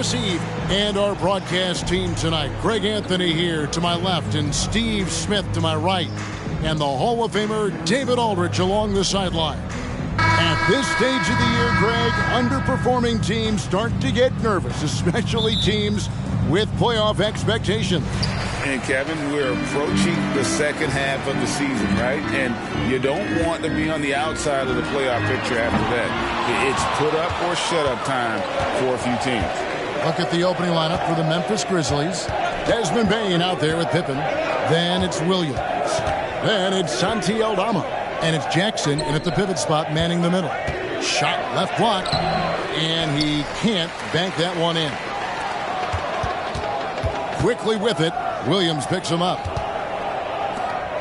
Christmas Eve. And our broadcast team tonight, Greg Anthony here to my left and Steve Smith to my right. And the Hall of Famer David Aldridge along the sideline. At this stage of the year, Greg, underperforming teams start to get nervous, especially teams with playoff expectations. And Kevin, we're approaching the second half of the season, right? And you don't want to be on the outside of the playoff picture after that. It's put up or shut up time for a few teams. Look at the opening lineup for the Memphis Grizzlies. Desmond Bane out there with Pippen. Then it's Williams. Then it's Santi Aldama. And it's Jackson in at the pivot spot manning the middle. Shot left block. And he can't bank that one in. Quickly with it. Williams picks him up.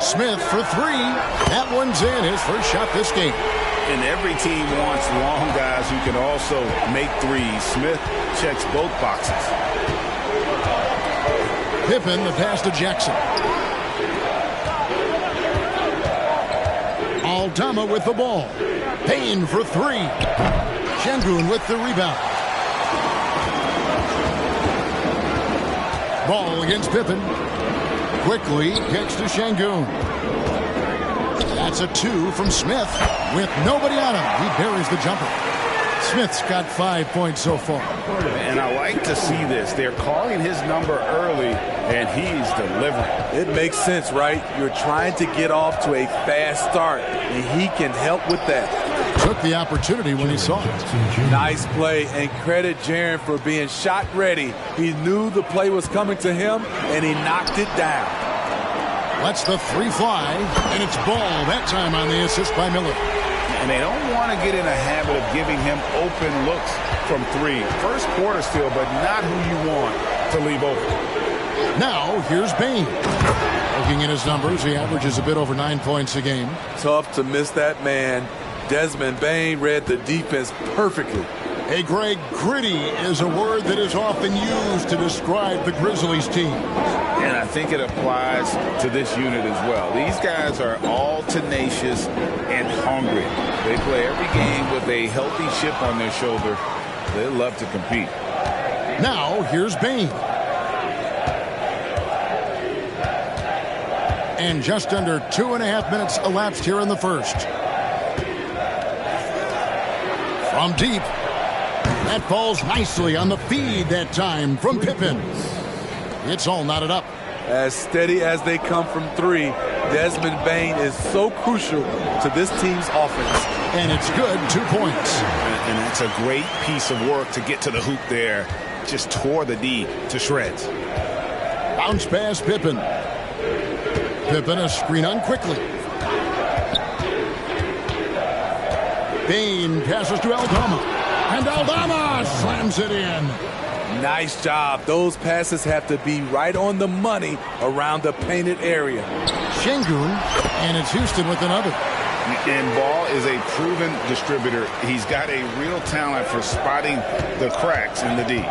Smith for three. That one's in. His first shot this game. And every team wants long guys who can also make threes. Smith checks both boxes. Pippen, the pass to Jackson. Aldama with the ball. Payne for three. Şengün with the rebound. Ball against Pippen. Quickly kicks to Şengün. That's a two from Smith. With nobody on him, he buries the jumper. Smith's got 5 points so far. And I like to see this. They're calling his number early, and he's delivering. It makes sense, right? You're trying to get off to a fast start, and he can help with that. Took the opportunity when he saw it. Nice play, and credit Jaren for being shot ready. He knew the play was coming to him, and he knocked it down. Lets the three fly, and it's Ball that time on the assist by Miller. And they don't want to get in a habit of giving him open looks from three. First quarter still, but not who you want to leave open. Now, here's Bane. Looking at his numbers, he averages a bit over 9 points a game. Tough to miss that man. Desmond Bane read the defense perfectly. Hey, Greg, gritty is a word that is often used to describe the Grizzlies team. And I think it applies to this unit as well. These guys are all tenacious and hungry. They play every game with a healthy chip on their shoulder. They love to compete. Now, here's Bane. And just under 2.5 minutes elapsed here in the first. From deep. That falls nicely on the feed that time from Pippen. It's all knotted up. As steady as they come from three, Desmond Bane is so crucial to this team's offense. And it's good, 2 points. And it's a great piece of work to get to the hoop there. Just tore the D to shreds. Bounce pass, Pippen. Pippen a screen on quickly. Bane passes to Aldama. And Aldama slams it in. Nice job. Those passes have to be right on the money around the painted area. Şengün, and it's Houston with another. And Ball is a proven distributor. He's got a real talent for spotting the cracks in the D.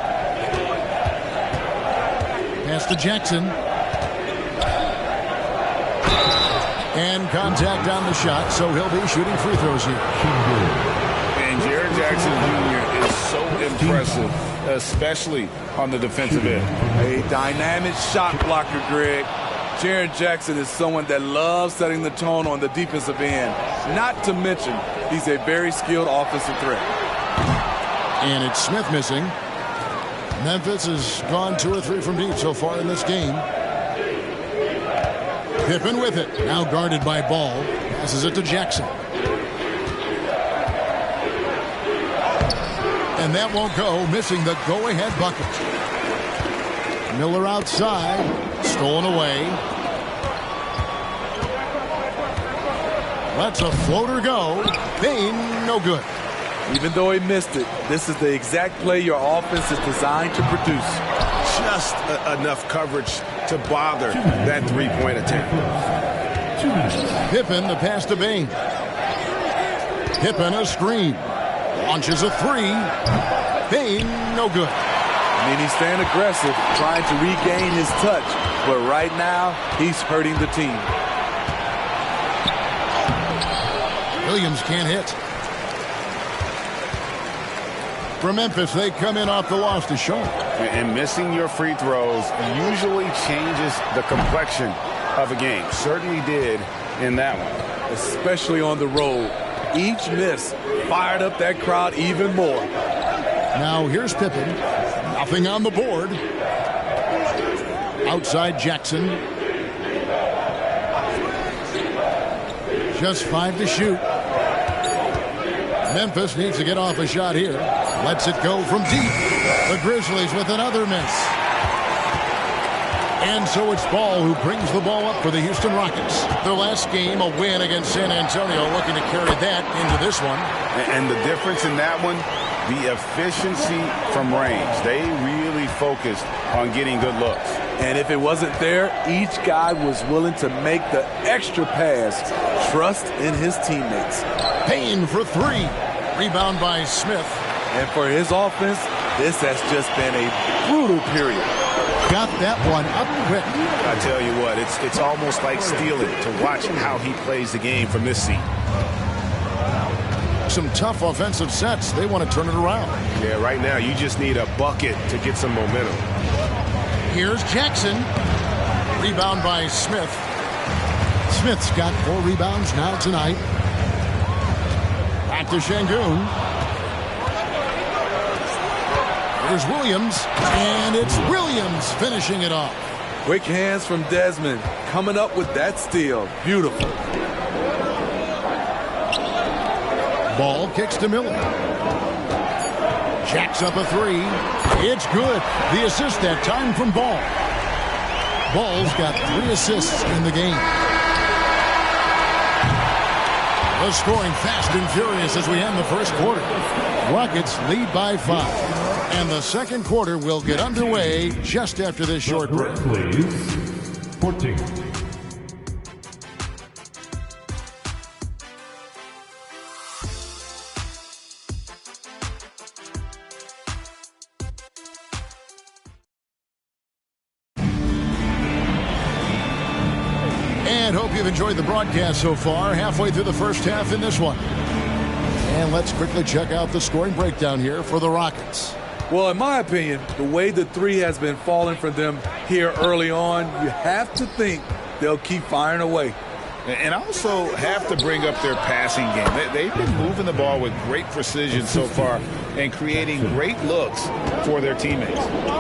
Pass to Jackson. And contact on the shot, so he'll be shooting free throws here. And Jaren Jackson Jr. is so impressive, especially on the defensive end. A dynamic shot blocker, Greg. Jaren Jackson is someone that loves setting the tone on the defensive end. Not to mention, he's a very skilled offensive threat. And it's Smith missing. Memphis has gone 2 or 3 from deep so far in this game. Pippen with it. Now guarded by Ball. Passes it to Jackson. And that won't go, missing the go-ahead bucket. Miller outside, stolen away. Lets a floater go. Bane, no good. Even though he missed it, this is the exact play your offense is designed to produce. Just enough coverage to bother that three-point attempt. Pippen, the pass to Bane. Pippen, a screen. Launches a three. Bane, no good. I mean, he's staying aggressive, trying to regain his touch. But right now, he's hurting the team. Williams can't hit. For Memphis, they come in off the loss to Charlotte. And missing your free throws usually changes the complexion of a game. Certainly did in that one. Especially on the road. Each miss fired up that crowd even more. Now here's Pippen. Nothing on the board. Outside Jackson. Just 5 to shoot. Memphis needs to get off a shot here. Lets it go from deep. The Grizzlies with another miss. And so it's Ball who brings the ball up for the Houston Rockets. Their last game, a win against San Antonio, looking to carry that into this one. And the difference in that one, the efficiency from range. They really focused on getting good looks. And if it wasn't there, each guy was willing to make the extra pass. Trust in his teammates. Payne for 3. Rebound by Smith. And for his offense, this has just been a brutal period. Got that one up quick. I tell you what, it's almost like stealing to watch how he plays the game from this seat. Some tough offensive sets. They want to turn it around. Yeah, right now you just need a bucket to get some momentum. Here's Jackson. Rebound by Smith. Smith's got 4 rebounds now tonight. Back to Şengün. Here's Williams, and it's Williams finishing it off. Quick hands from Desmond, coming up with that steal. Beautiful. Ball kicks to Miller. Jacks up a 3. It's good. The assist that time from Ball. Ball's got 3 assists in the game. The scoring fast and furious as we end the first quarter. Rockets lead by 5. And the second quarter will get underway just after this short break. Please, 14. And hope you've enjoyed the broadcast so far. Halfway through the first half in this one. And let's quickly check out the scoring breakdown here for the Rockets. Well, in my opinion, the way the 3 has been falling for them here early on, you have to think they'll keep firing away. And also have to bring up their passing game. They've been moving the ball with great precision so far and creating great looks for their teammates.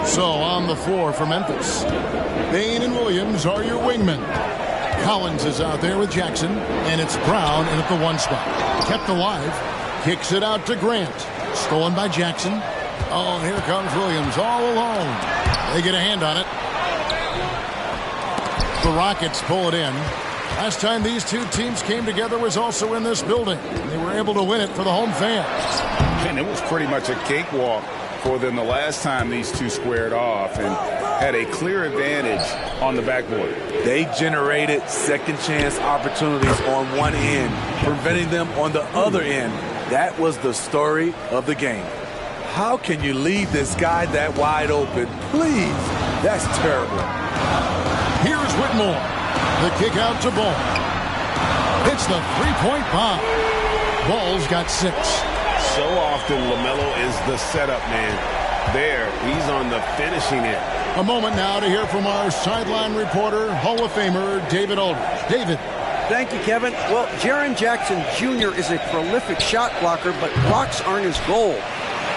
So on the floor for Memphis, Payne and Williams are your wingmen. Collins is out there with Jackson, and it's Brown in at the 1 spot. Kept alive, kicks it out to Grant. Stolen by Jackson. Oh, here comes Williams all alone. They get a hand on it. The Rockets pull it in. Last time these two teams came together was also in this building. They were able to win it for the home fans. And it was pretty much a cakewalk for them the last time these two squared off and had a clear advantage on the backboard. They generated second chance opportunities on one end, preventing them on the other end. That was the story of the game. How can you leave this guy that wide open? Please, that's terrible. Here's Whitmore. The kick out to Ball. It's the three-point bomb. Ball's got 6. So often LaMelo is the setup man. There, he's on the finishing end. A moment now to hear from our sideline reporter, Hall of Famer David Aldridge. David. Thank you, Kevin. Well, Jaren Jackson Jr. is a prolific shot blocker, but blocks aren't his goal.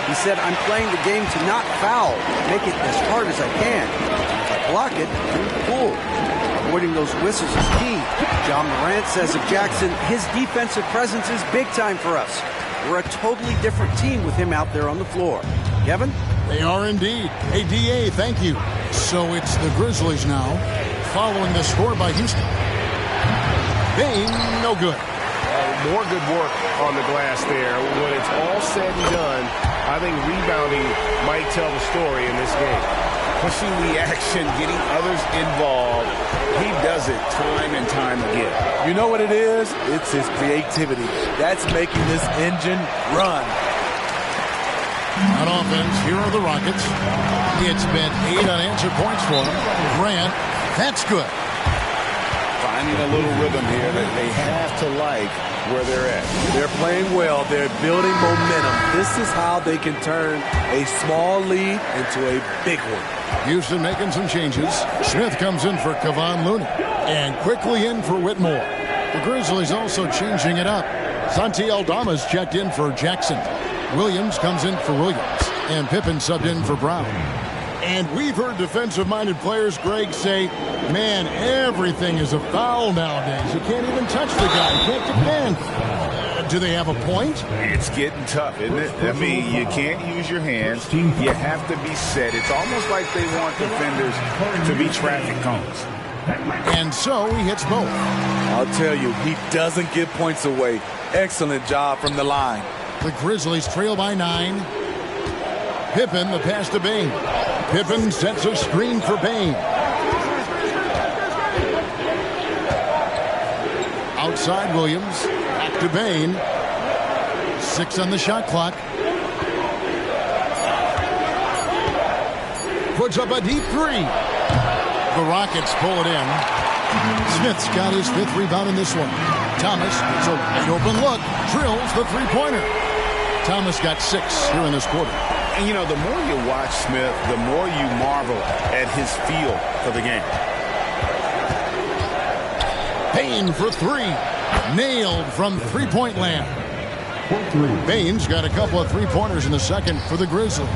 He said, I'm playing the game to not foul, make it as hard as I can. If I block it, I'm cool. Avoiding those whistles is key. John Morant says of Jackson, his defensive presence is big time for us. We're a totally different team with him out there on the floor. Kevin? They are indeed. Hey, D.A., thank you. So it's the Grizzlies now, following the score by Houston. Payne, no good. More good work on the glass there. When it's all said and done, I think rebounding might tell the story in this game. Pushing the action, getting others involved. He does it time and time again. You know what it is? It's his creativity. That's making this engine run. On offense, here are the Rockets. It's been 8 unanswered points for him. Grant, that's good. finding a little rhythm here that they have to like where they're at. They're playing well. They're building momentum. This is how they can turn a small lead into a big one. Houston making some changes. Smith comes in for Kevon Looney. And quickly in for Whitmore. The Grizzlies also changing it up. Santi Aldama's checked in for Jackson. Williams comes in for Williams. And Pippen subbed in for Brown. And we've heard defensive-minded players, Greg, say, man, everything is a foul nowadays. You can't even touch the guy. You can't defend. Do they have a point? It's getting tough, isn't it? I mean, you can't use your hands. You have to be set. It's almost like they want defenders to be traffic cones. And so he hits both. I'll tell you, he doesn't give points away. Excellent job from the line. The Grizzlies trail by 9. Pippen, the pass to Bane. Pippen sets a screen for Bane. Outside Williams. Back to Bane. 6 on the shot clock. Puts up a deep 3. The Rockets pull it in. Smith's got his 5th rebound in this one. Thomas gets a wide open look. Drills the three-pointer. Thomas got 6 here in this quarter. And, you know, the more you watch Smith, the more you marvel at his feel for the game. Bane for 3. Nailed from three-point land. Bane's got a couple of three-pointers in the second for the Grizzlies.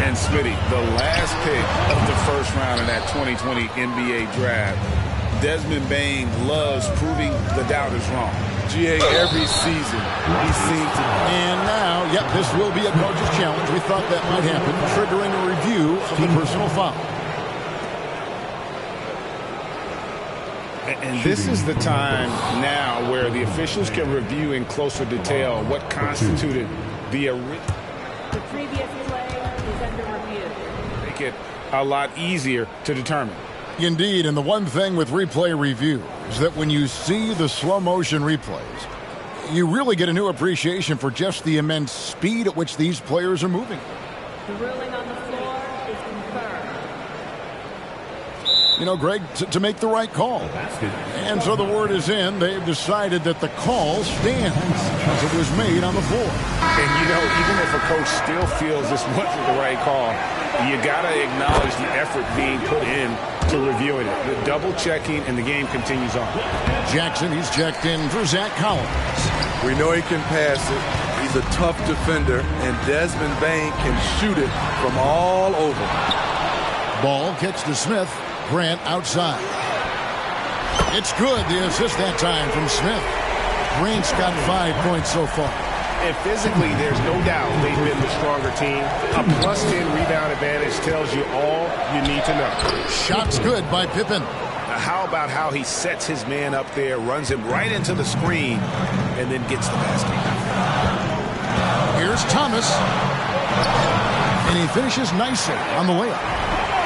And Smitty, the last pick of the first round in that 2020 NBA draft, Desmond Bane loves proving the doubters wrong. GA, every season he seems to. And now, yep, this will be a coach's challenge. We thought that might happen, triggering a review of the personal foul. And this is the time now where the officials can review in closer detail what constituted the original. The previous play is under review. Make it a lot easier to determine. Indeed, and the one thing with replay review is that when you see the slow motion replays, you really get a new appreciation for just the immense speed at which these players are moving. The ruling on the floor is confirmed. You know, Greg, to make the right call. And so the word is in. They've decided that the call stands as it was made on the floor. And, you know, even if a coach still feels this wasn't the right call, you got to acknowledge the effort being put in to reviewing it. The double checking, and the game continues on. Jackson, he's checked in for Zach Collins. We know he can pass it. He's a tough defender, and Desmond Bane can shoot it from all over. Ball kicks to Smith. Grant outside. It's good. The assist that time from Smith. Grant's got 5 points so far. And physically, there's no doubt they've been the stronger team. A +10 rebound advantage tells you all you need to know. Shot's good by Pippen. How about how he sets his man up there, runs him right into the screen, and then gets the basket. Here's Thomas. And he finishes nicely on the layup.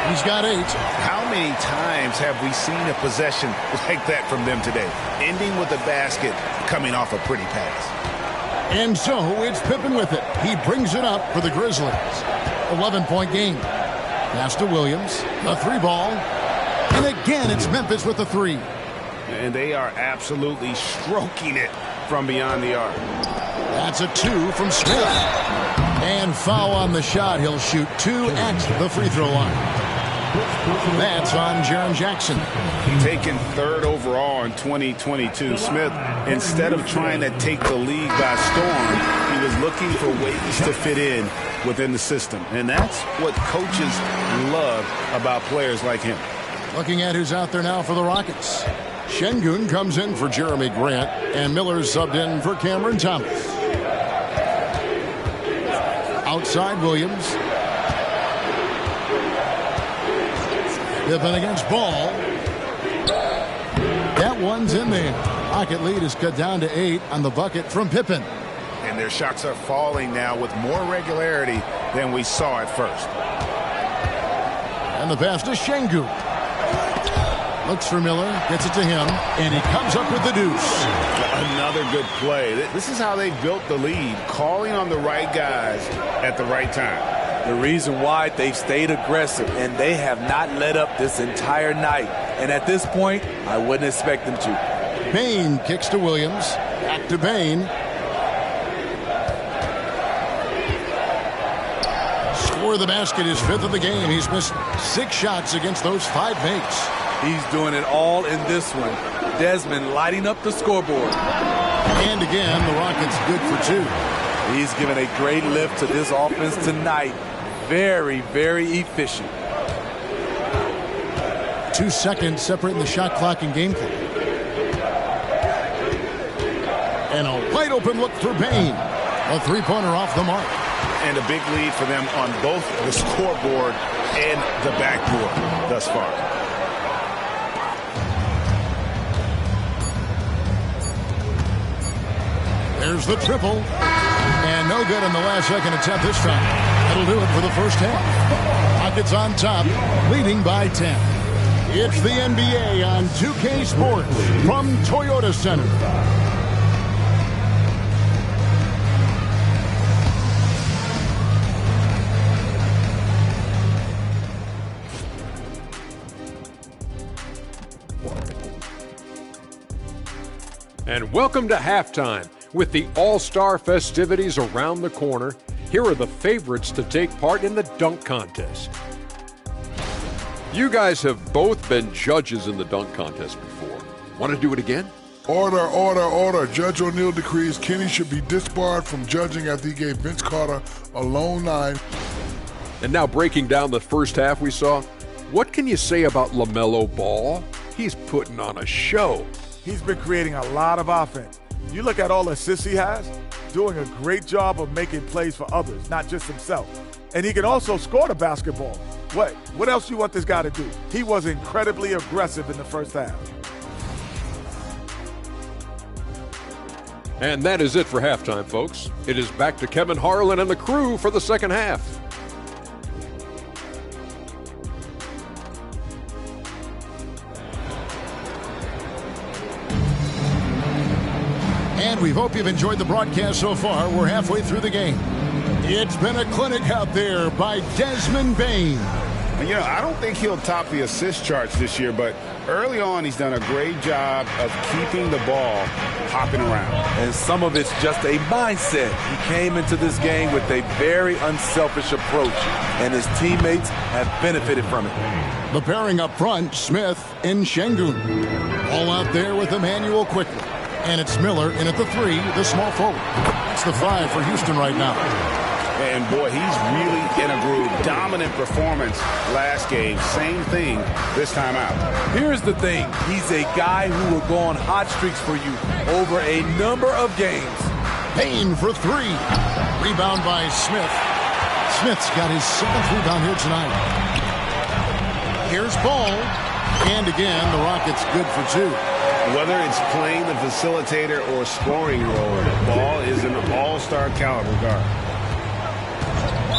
He's got 8. How many times have we seen a possession like that from them today? Ending with a basket, coming off a pretty pass. And so it's Pippen with it. He brings it up for the Grizzlies. 11-point game. Pass to Williams. A 3-ball. And again, it's Memphis with the 3. And they are absolutely stroking it from beyond the arc. That's a 2 from Smith. And foul on the shot. He'll shoot 2 at the free throw line. That's on Jaren Jackson. Taken 3rd overall in 2022, Smith, instead of trying to take the league by storm, he was looking for ways to fit in within the system. And that's what coaches love about players like him. Looking at who's out there now for the Rockets. Şengün comes in for Jeremy Grant, and Miller's subbed in for Cameron Thomas. Outside Williams. Pippen against Ball. That one's in there. Rocket lead is cut down to 8 on the bucket from Pippen. And their shots are falling now with more regularity than we saw at first. And the pass to Şengün. Looks for Miller, gets it to him, and he comes up with the deuce. Another good play. This is how they built the lead, calling on the right guys at the right time. The reason why they've stayed aggressive, and they have not let up this entire night. And at this point, I wouldn't expect them to. Bain kicks to Williams. Back to Bain. Score of the basket, his 5th of the game. He's missed 6 shots against those 5 mates. He's doing it all in this one. Desmond lighting up the scoreboard. And again, the Rockets good for 2. He's given a great lift to this offense tonight. Very, very efficient. 2 seconds separating the shot clock and game clock. And a wide open look for Bain. A 3-pointer off the mark. And a big lead for them on both the scoreboard and the backboard thus far. There's the triple. And no good in the last second attempt this time. That'll do it for the first half. Rockets on top, leading by 10. It's the NBA on 2K Sports from Toyota Center. And welcome to halftime. With the All-Star festivities around the corner, here are the favorites to take part in the dunk contest. You guys have both been judges in the dunk contest before. Want to do it again? Order, order, order. Judge O'Neal decrees Kenny should be disbarred from judging after he gave Vince Carter a lone 9. And now breaking down the first half we saw, what can you say about LaMelo Ball? He's putting on a show. He's been creating a lot of offense. You look at all the assists he has, doing a great job of making plays for others, not just himself. And he can also score the basketball. What else you want this guy to do? He was incredibly aggressive in the first half. And that is it for halftime, folks. It is back to Kevin Harlan and the crew for the second half. And we hope you've enjoyed the broadcast so far. We're halfway through the game. It's been a clinic out there by Desmond Bain. You know, I don't think he'll top the assist charts this year, but early on he's done a great job of keeping the ball hopping around. And some of it's just a mindset. He came into this game with a very unselfish approach, and his teammates have benefited from it. The pairing up front, Smith and Şengün. All out there with Emmanuel quickly. And it's Miller in at the 3, the small forward. That's the 5 for Houston right now. And boy, he's really in a groove. Dominant performance last game. Same thing this time out. Here's the thing. He's a guy who will go on hot streaks for you over a number of games. Bain for 3. Rebound by Smith. Smith's got his 7th rebound here tonight. Here's Ball. And again, the Rockets good for 2. Whether it's playing the facilitator or scoring role, Ball is an all-star caliber guard.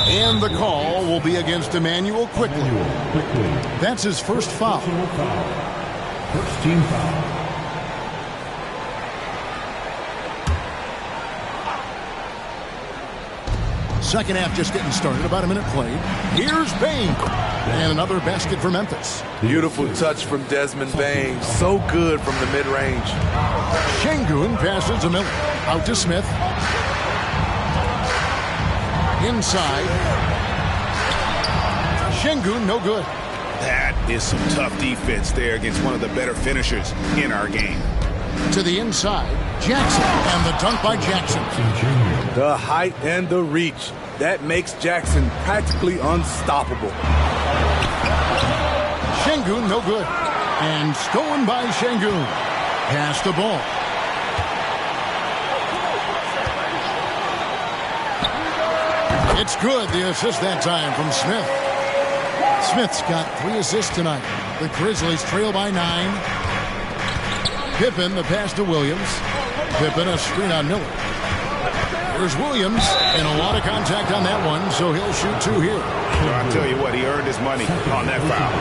And the call will be against Emmanuel quickly. That's his first foul. First team foul. Second half just getting started. About a minute played. Here's Bain. And another basket for Memphis. Beautiful touch from Desmond Bain. So good from the mid-range. Şengün passes to Miller. Out to Smith. Inside. Şengün, no good. That is some tough defense there against one of the better finishers in our game. To the inside. Jackson. And the dunk by Jackson. The height and the reach. That makes Jackson practically unstoppable. Şengün, no good. And stolen by Şengün. Pass the ball. It's good. The assist that time from Smith. Smith's got 3 assists tonight. The Grizzlies trail by 9. Pippen, the pass to Williams. Pippen, a screen on Miller. There's Williams, and a lot of contact on that one, so he'll shoot 2 here. Well, I'll tell you what, he earned his money on that foul.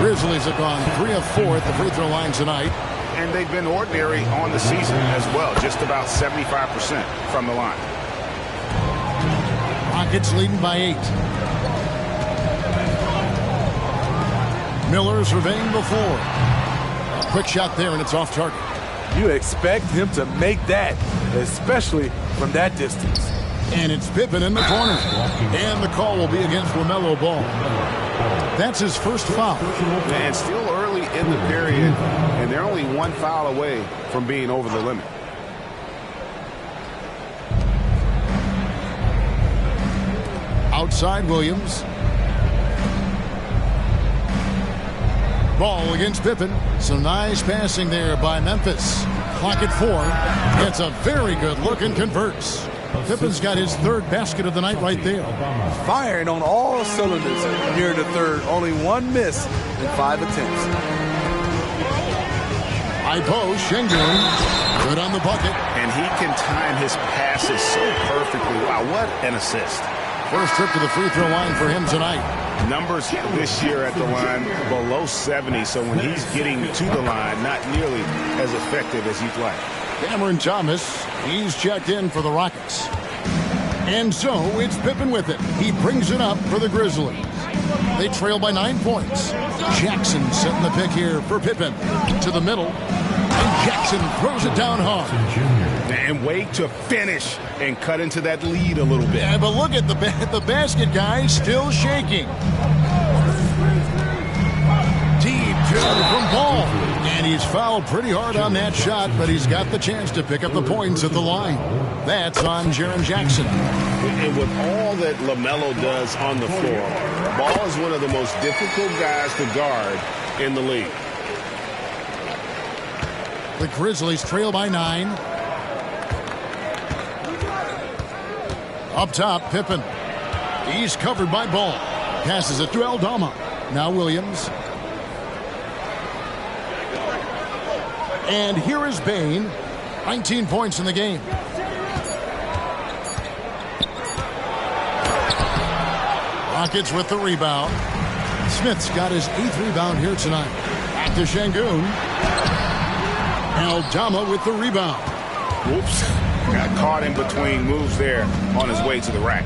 Grizzlies have gone 3 of 4 at the free throw line tonight. And they've been ordinary on the season as well, just about 75% from the line. Rockets leading by 8. Miller surveying the floor. Quick shot there, and it's off target. You expect him to make that, especially from that distance. And it's Pippen in the corner. And the call will be against LaMelo Ball. That's his first foul. And still early in the period, and they're only one foul away from being over the limit. Outside Williams. Ball against Pippen. Some nice passing there by Memphis. Clock at 4. It's a very good look and converts. Pippen's got his third basket of the night right there. Firing on all cylinders here in the third. Only one miss in 5 attempts. Ipo Şengün, good on the bucket. And he can time his passes so perfectly. Wow, what an assist. First trip to the free throw line for him tonight. Numbers this year at the line below 70, so when he's getting to the line, not nearly as effective as he'd like. Cameron Thomas, he's checked in for the Rockets. And so it's Pippen with it. He brings it up for the Grizzlies. They trail by 9 points. Jackson setting the pick here for Pippen. To the middle. And Jackson throws it down hard. And wait to finish and cut into that lead a little bit. Yeah, but look at the basket guy still shaking. Deep two from Ball. And he's fouled pretty hard on that shot, but he's got the chance to pick up the points at the line. That's on Jaren Jackson. And with all that LaMelo does on the floor, Ball is one of the most difficult guys to guard in the league. The Grizzlies trail by 9. Up top, Pippen. He's covered by Ball. Passes it to Aldama. Now Williams. And here is Bane. 19 points in the game. Rockets with the rebound. Smith's got his 8th rebound here tonight. Back to Şengün. Aldama with the rebound. Whoops. Got caught in between moves there on his way to the rack.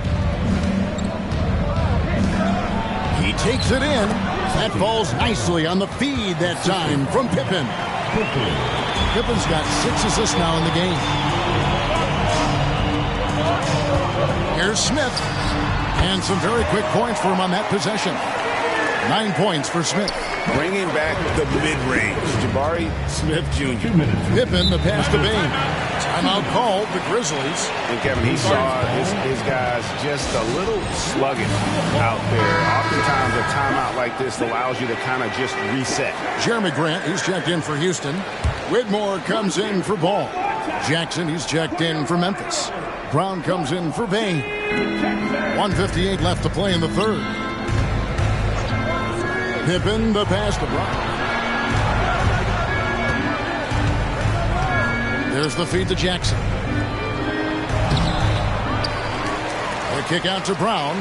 He takes it in. That falls nicely on the feed that time from Pippen. Pippen's got 6 assists now in the game. Here's Smith. And some very quick points for him on that possession. 9 points for Smith. Bringing back the mid-range. Jabari Smith Jr. Pippen, the pass to Bane. Timeout called, the Grizzlies. And Kevin, he saw his guys just a little sluggish out there. Oftentimes a timeout like this allows you to kind of just reset. Jeremy Grant, he's checked in for Houston. Whitmore comes in for Ball. Jackson, he's checked in for Memphis. Brown comes in for Bane. 1:58 left to play in the third. Pippen, the pass to Brown. There's the feed to Jackson. The kick out to Brown.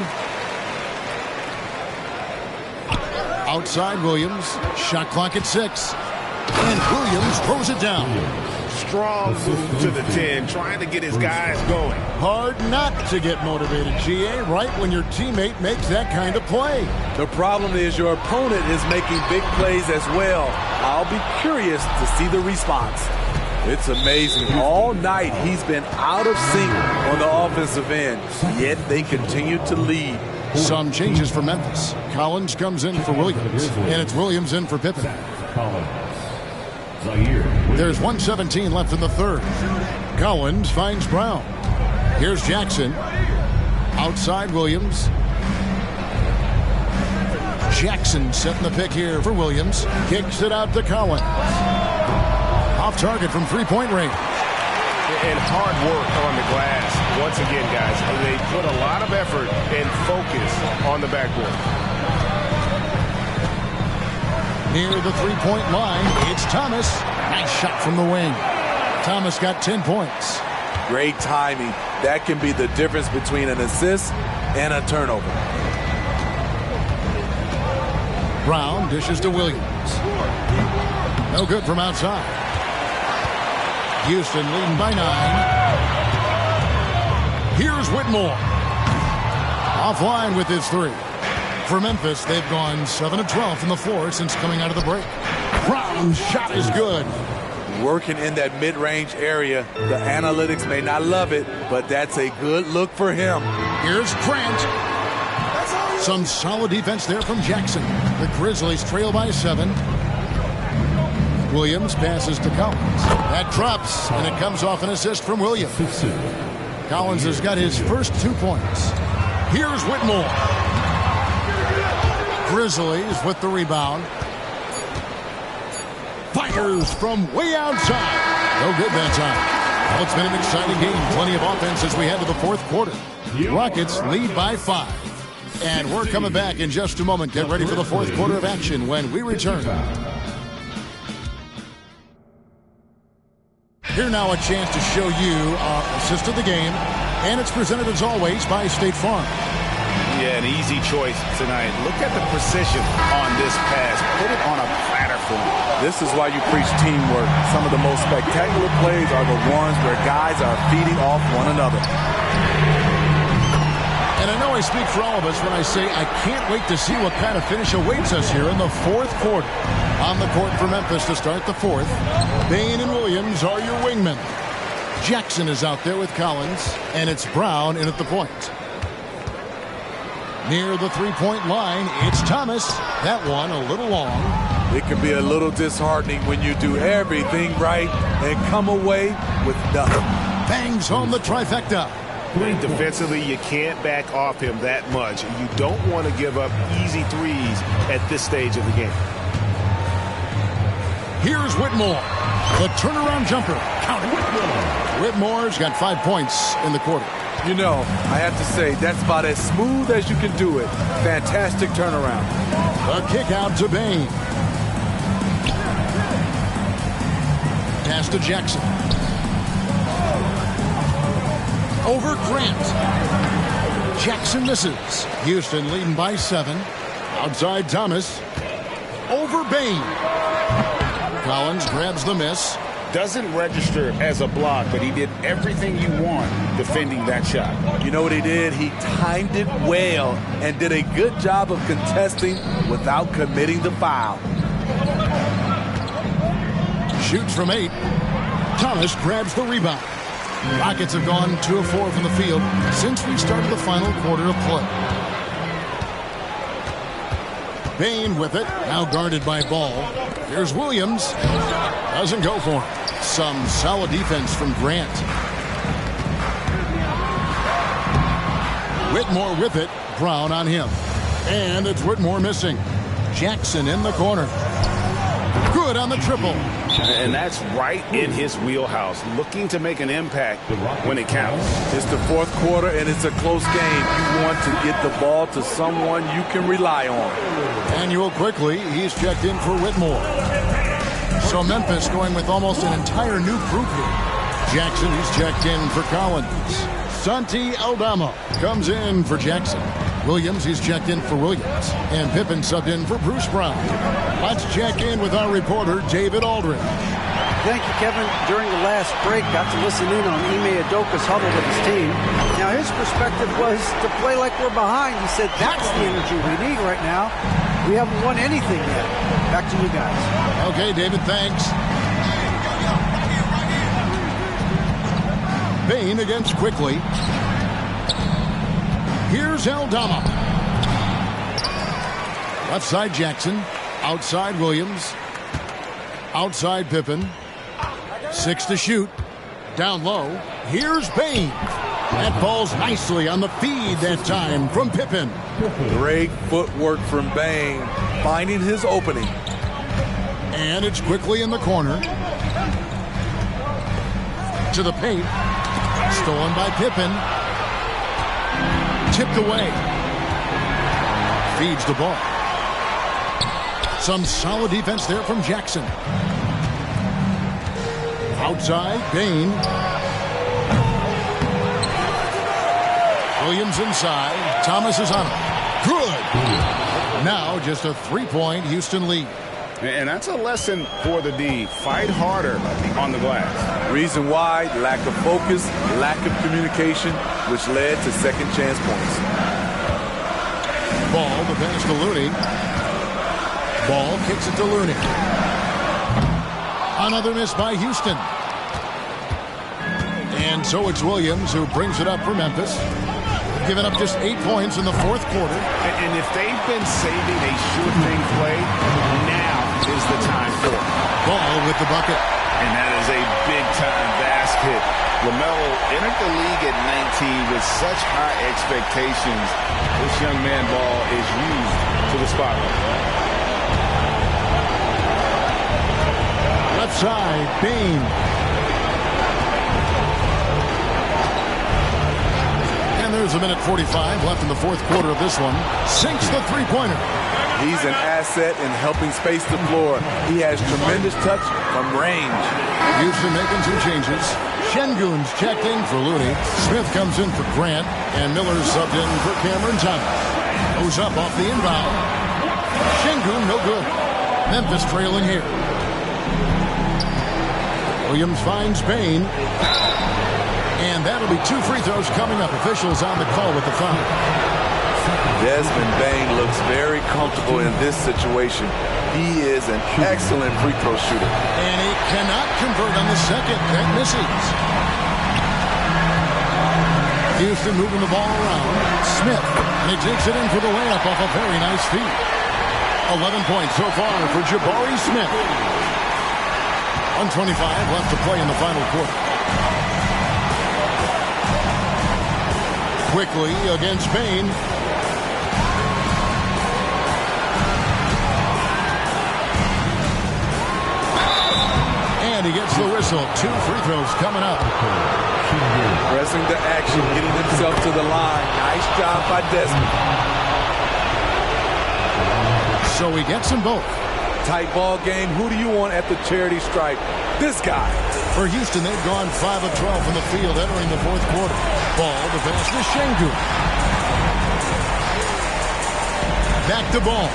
Outside Williams. Shot clock at 6. And Williams throws it down. Strong move to the 10, trying to get his guys going. Hard not to get motivated, GA, right when your teammate makes that kind of play. The problem is your opponent is making big plays as well. I'll be curious to see the response. It's amazing. All night he's been out of sync on the offensive end, yet they continue to lead. Some changes for Memphis. Collins comes in for Williams, and it's Williams in for Pippen. There's 1:17 left in the third. Collins finds Brown. Here's Jackson. Outside Williams. Jackson setting the pick here for Williams. Kicks it out to Collins. Off target from three-point range. And hard work on the glass. Once again, guys, they put a lot of effort and focus on the backboard. Near the three-point line, it's Thomas. Nice shot from the wing. Thomas got 10 points. Great timing. That can be the difference between an assist and a turnover. Brown dishes to Williams. No good from outside. Houston leading by 9. Here's Whitmore. Offline with his 3. For Memphis, they've gone 7 of 12 from the floor since coming out of the break. Brown's shot is good. Working in that mid-range area. The analytics may not love it, but that's a good look for him. Here's Grant. Some solid defense there from Jackson. The Grizzlies trail by 7. Williams passes to Collins. That drops, and it comes off an assist from Williams. Collins has got his first 2 points. Here's Whitmore. Grizzlies with the rebound. Fires from way outside. No good that time. Well, it's been an exciting game. Plenty of offense as we head to the 4th quarter. Rockets lead by 5. And we're coming back in just a moment. Get ready for the 4th quarter of action when we return. Here now a chance to show you our assist of the game. And it's presented as always by State Farm. Yeah, an easy choice tonight. Look at the precision on this pass. Put it on a platter for him. This is why you preach teamwork. Some of the most spectacular plays are the ones where guys are feeding off one another. And I know I speak for all of us when I say I can't wait to see what kind of finish awaits us here in the 4th quarter. On the court for Memphis to start the 4th, Bane and Williams are your wingmen. Jackson is out there with Collins, and it's Brown in at the point. Near the 3-point line, it's Thomas. That one a little long. It can be a little disheartening when you do everything right and come away with nothing. Bangs home the trifecta. Defensively, you can't back off him that much. You don't want to give up easy threes at this stage of the game. Here's Whitmore. The turnaround jumper. Count it. Whitmore's got 5 points in the quarter. You know, I have to say, that's about as smooth as you can do it. Fantastic turnaround. A kick out to Bane. Pass to Jackson. Over Grant. Jackson misses. Houston leading by 7. Outside Thomas. Over Bane. Collins grabs the miss. Doesn't register as a block, but he did everything you want defending that shot. You know what he did? He timed it well and did a good job of contesting without committing the foul. Shoots from 8. Thomas grabs the rebound. Rockets have gone 2 of 4 from the field since we started the final quarter of play. Bane with it, now guarded by Ball. Here's Williams. Doesn't go for him. Some solid defense from Grant. Whitmore with it. Brown on him. And it's Whitmore missing. Jackson in the corner. Good on the triple. And that's right in his wheelhouse. Looking to make an impact when it counts. It's the 4th quarter and it's a close game. You want to get the ball to someone you can rely on. Daniel quickly, he's checked in for Whitmore. So Memphis going with almost an entire new group here. Jackson, he's checked in for Collins. Santi Aldama comes in for Jackson. Williams, he's checked in for Williams. And Pippen subbed in for Bruce Brown. Let's check in with our reporter, David Aldridge. Thank you, Kevin. During the last break, got to listen in on Ime Udoka's huddle with his team. Now, his perspective was to play like we're behind. He said that's the energy we need right now. We haven't won anything yet. Back to you guys. Okay, David, thanks. Bane against Quickly. Here's Aldama. Left side Jackson. Outside Williams. Outside Pippen. 6 to shoot. Down low. Here's Bane. That falls nicely on the feed that time from Pippen. Great footwork from Bane, finding his opening. And it's Quickly in the corner. To the paint. Stolen by Pippen. Tipped away. Feeds the ball. Some solid defense there from Jackson. Outside, Bane. Williams inside. Thomas is on it. Good. Now just a 3-point Houston lead. And that's a lesson for the D. Fight harder on the glass. Reason why, lack of focus, lack of communication, which led to second chance points. Ball, the pass to Looney. Ball kicks it to Looney. Another miss by Houston. And so it's Williams who brings it up for Memphis. Giving up just 8 points in the fourth quarter. And if they've been saving a sure-thing play, now is the time for it. Ball with the bucket. And that is a big-time basket. LaMelo entered the league at 19 with such high expectations. This young man ball is used to the spotlight. Left side, Bane. And there's a minute 45 left in the fourth quarter of this one. Sinks the three-pointer. He's an asset in helping space the floor. He has tremendous touch from range. Houston making some changes. Şengün's checked in for Looney. Smith comes in for Grant. And Miller's subbed in for Cameron Thomas. Goes up off the inbound. Şengün no good. Memphis trailing here. Williams finds Bane. And that'll be 2 free throws coming up. Officials on the call with the foul. Desmond Bane looks very comfortable in this situation. He is an excellent free throw shooter. And he cannot convert on the second. That misses. Houston moving the ball around. Smith. And he takes it in for the layup off a very nice feed. 11 points so far for Jabari Smith. 1:25 left to play in the final quarter. Quickly against Bane. And he gets the whistle. 2 free throws coming up. Pressing the action, getting himself to the line. Nice job by Desmond. So he gets them both. Tight ball game. Who do you want at the charity stripe? This guy. For Houston, they've gone 5 of 12 from the field entering the fourth quarter. Ball, the pass to Şengün. Back to Ball.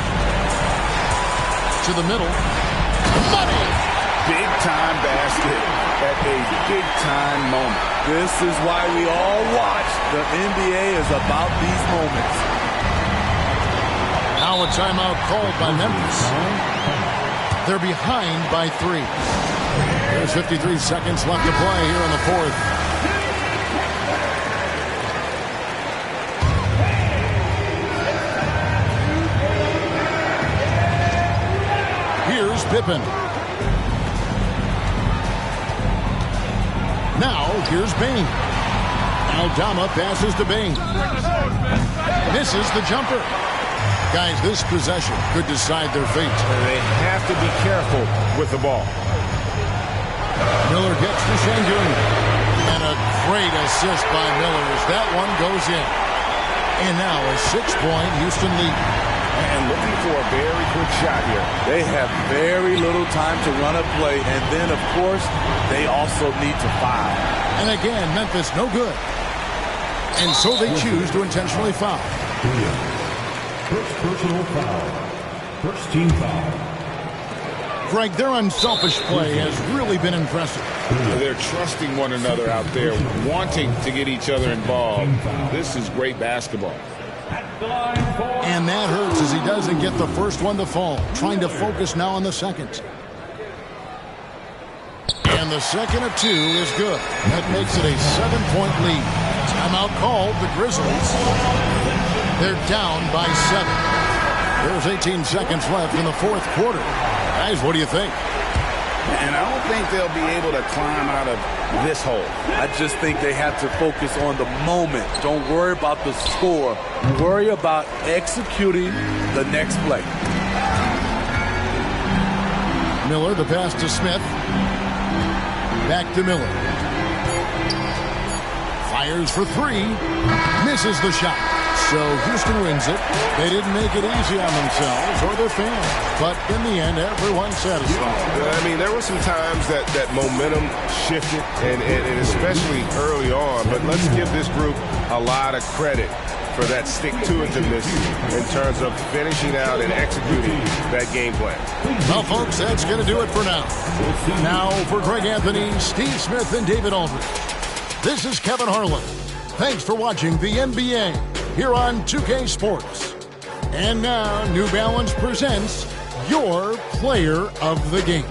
To the middle. Money! Big-time basket at a big-time moment. This is why we all watch. The NBA is about these moments. Now a timeout called by Memphis. They're behind by 3. There's 53 seconds left to play here in the fourth. Here's Pippen. Now, here's Bane. Aldama passes to Bane. Misses the jumper. Guys, this possession could decide their fate. They have to be careful with the ball. Miller gets to Şengün. And a great assist by Miller as that one goes in. And now a 6-point Houston lead. And looking for a very quick shot here. They have very little time to run a play. And then, of course, they also need to foul. And again, Memphis no good. And so they choose to intentionally foul. First personal foul. First team foul. Greg, their unselfish play has really been impressive. They're trusting one another out there, wanting to get each other involved. This is great basketball. And that hurts as he doesn't get the first one to fall. Trying to focus now on the second. And the second of 2 is good. That makes it a 7-point lead. Timeout called the Grizzlies. They're down by 7. There's 18 seconds left in the fourth quarter. Guys, what do you think? And I don't think they'll be able to climb out of this hole. I just think they have to focus on the moment. Don't worry about the score. Worry about executing the next play. Miller, the pass to Smith. Back to Miller. Fires for 3. Misses the shot. So Houston wins it. They didn't make it easy on themselves or their fans. But in the end, everyone's satisfied. I mean, there were some times that momentum shifted, and especially early on. But let's give this group a lot of credit for that stick-to-itiveness in terms of finishing out and executing that game plan. Well, folks, that's going to do it for now. Now for Greg Anthony, Steve Smith, and David Aldridge. This is Kevin Harlan. Thanks for watching the NBA here on 2K Sports. And now, New Balance presents your player of the game.